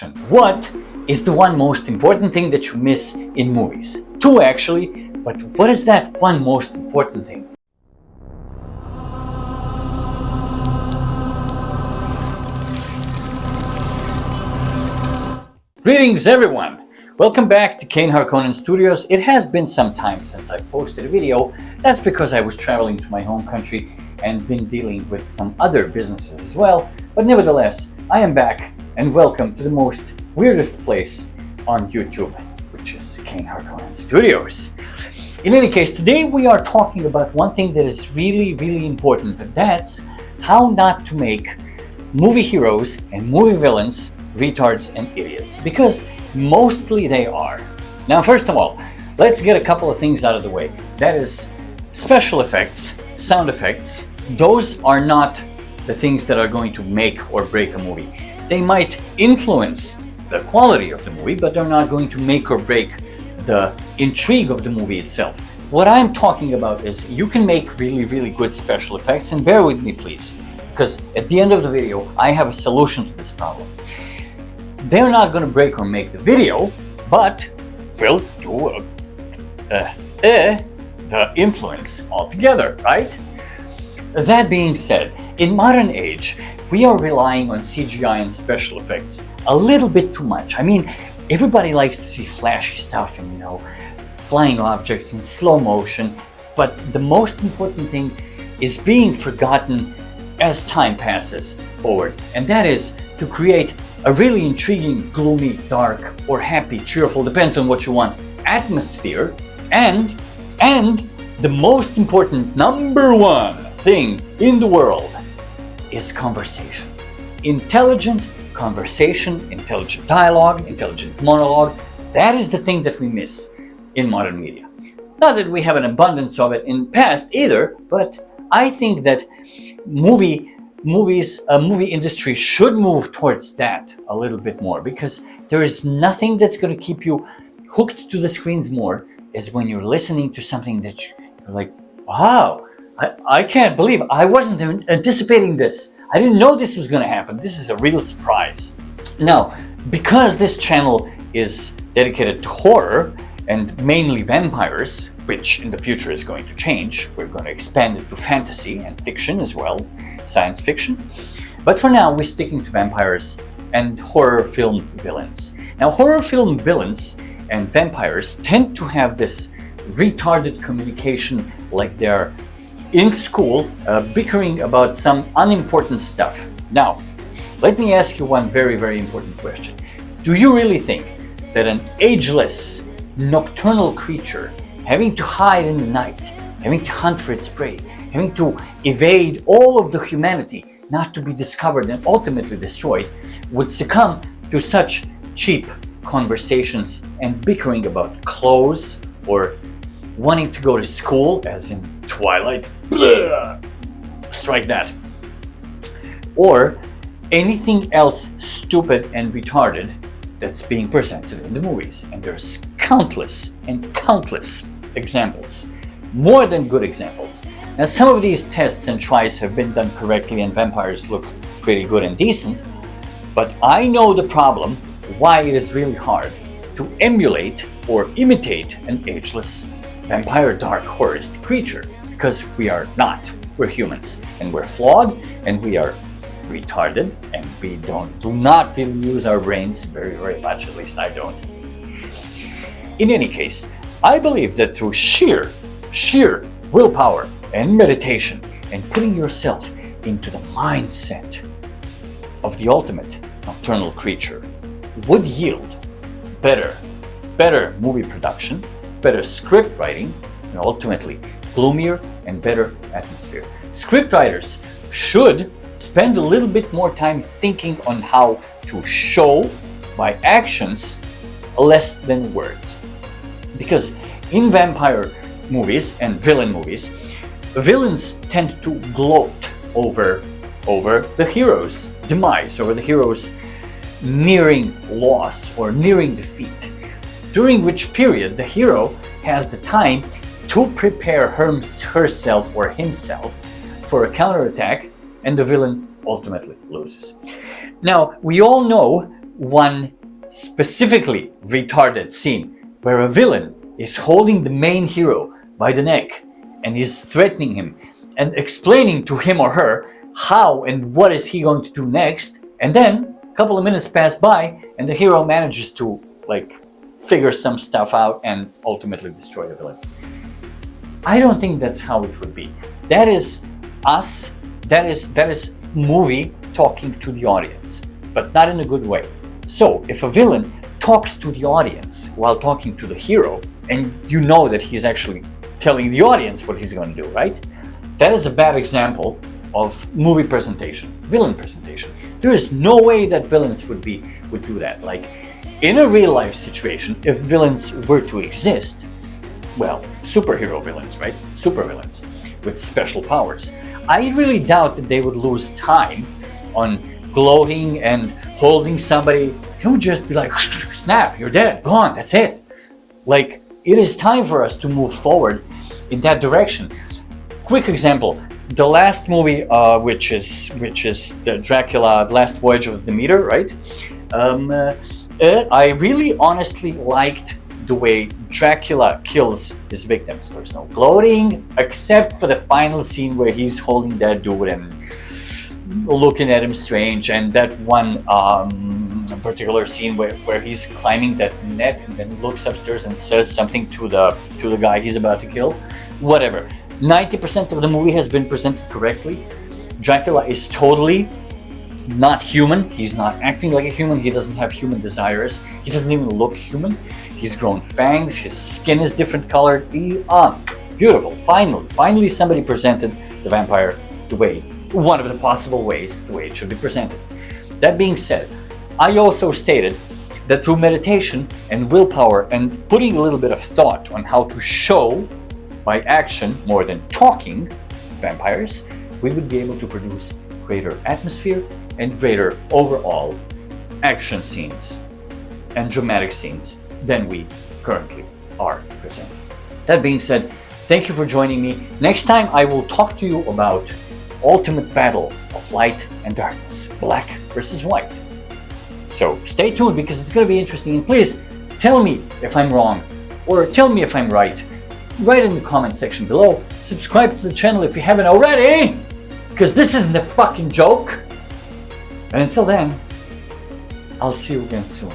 What is the one most important thing that you miss in movies? Two actually, but what is that one most important thing? Greetings everyone! Welcome back to Kane Harkonnen Studios. It has been some time since I posted a video. That's because I was traveling to my home country and been dealing with some other businesses as well. But nevertheless, I am back and welcome to the most weirdest place on YouTube, which is Kane Harkonnen Studios. In any case, today we are talking about one thing that is really important, and that's how not to make movie heroes and movie villains retards and idiots, because mostly they are. Now, first of all, let's get a couple of things out of the way. That is, special effects, sound effects, those are not the things that are going to make or break a movie. They might influence the quality of the movie, but they're not going to make or break the intrigue of the movie itself. What I'm talking about is you can make really good special effects, and bear with me please, because at the end of the video I have a solution to this problem. They're not going to break or make the video, but will do the influence altogether, right? That being said, in modern age, we are relying on CGI and special effects a little bit too much. I mean, everybody likes to see flashy stuff and, flying objects in slow motion, but the most important thing is being forgotten as time passes forward, and that is to create a really intriguing, gloomy, dark, or happy, cheerful, depends on what you want, atmosphere, and the most important number one thing in the world is conversation. Intelligent conversation, intelligent dialogue, intelligent monologue. That is the thing that we miss in modern media. Not that we have an abundance of it in the past either, but I think that movie industry should move towards that a little bit more, because there is nothing that's going to keep you hooked to the screens more as when you're listening to something that you're like, wow, I can't believe I wasn't anticipating this. I didn't know this was going to happen. This is a real surprise. Now, because this channel is dedicated to horror and mainly vampires, which in the future is going to change, we're going to expand it to fantasy and fiction as well, science fiction. But for now, we're sticking to vampires and horror film villains. Now, horror film villains and vampires tend to have this retarded communication, like they're in school bickering about some unimportant stuff. Now, let me ask you one very important question. Do you really think that an ageless, nocturnal creature having to hide in the night, having to hunt for its prey, having to evade all of the humanity, not to be discovered and ultimately destroyed, would succumb to such cheap conversations and bickering about clothes or wanting to go to school, as in Twilight, blah, strike that, or anything else stupid and retarded that's being presented in the movies? And there's countless examples, more than good examples. Now, some of these tests and tries have been done correctly and vampires look pretty good and decent, but I know the problem, why it is really hard to emulate or imitate an ageless vampire dark horrorist creature, because we are not. We're humans, and we're flawed, and we are retarded, and we do not really use our brains very much, at least I don't. In any case, I believe that through sheer willpower and meditation and putting yourself into the mindset of the ultimate nocturnal creature would yield better movie production, better script writing, and ultimately gloomier and better atmosphere. Script writers should spend a little bit more time thinking on how to show by actions less than words. Because in vampire movies and villain movies, villains tend to gloat over the hero's demise, over the hero's nearing loss or nearing defeat, during which period the hero has the time to prepare herself or himself for a counterattack, and the villain ultimately loses. Now, we all know one specifically retarded scene where a villain is holding the main hero by the neck and is threatening him and explaining to him or her how and what is he going to do next, and then a couple of minutes pass by and the hero manages to figure some stuff out and ultimately destroy the villain. I don't think that's how it would be. That is us, that is movie talking to the audience, but not in a good way. So if a villain talks to the audience while talking to the hero, and you know that he's actually telling the audience what he's going to do, right? That is a bad example of movie presentation, villain presentation. There is no way that villains would do that. Like in a real life situation, if villains were to exist, well, superhero villains, right? Super villains with special powers. I really doubt that they would lose time on gloating and holding somebody. He would just be like, snap, you're dead, gone, that's it. Like, it is time for us to move forward in that direction. Quick example, the last movie, which is the Dracula, Last Voyage of Demeter, right? I really honestly liked the way Dracula kills his victims. There's no gloating, except for the final scene where he's holding that dude and looking at him strange, and that one particular scene where he's climbing that net and then looks upstairs and says something to the guy he's about to kill. Whatever. 90% of the movie has been presented correctly. Dracula is totally not human. He's not acting like a human. He doesn't have human desires. He doesn't even look human. He's grown fangs. His skin is different colored. Beautiful. Finally somebody presented the vampire the way, one of the possible ways, the way it should be presented. That being said, I also stated that through meditation and willpower and putting a little bit of thought on how to show by action more than talking vampires, we would be able to produce greater atmosphere and greater overall action scenes and dramatic scenes than we currently are presenting. That being said, thank you for joining me. Next time I will talk to you about ultimate battle of light and darkness, black versus white. So stay tuned because it's going to be interesting, and please tell me if I'm wrong or tell me if I'm right. Write in the comment section below. Subscribe to the channel if you haven't already, because this isn't a fucking joke. And until then, I'll see you again soon.